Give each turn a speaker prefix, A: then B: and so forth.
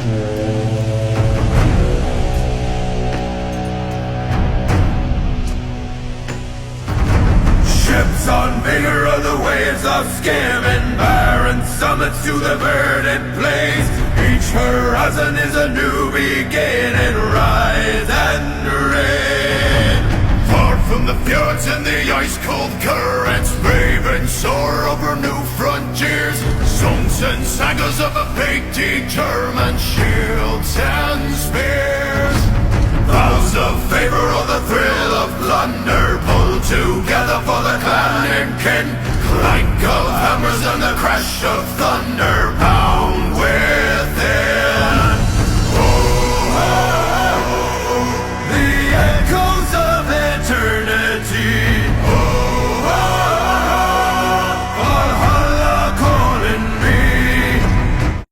A: Ships on vigor of the waves of skimming, barren summits to the verdant plains. Each horizon is a new beginning, rise and reign. Far from the fjords and the ice-cold currents, raving soar over new frontiers. Songs and sagas of a fate determined, shields and spears. Vows of favor or the thrill of plunder, pulled together for the clan and kin. Clank of hammers and the crash of thunder, power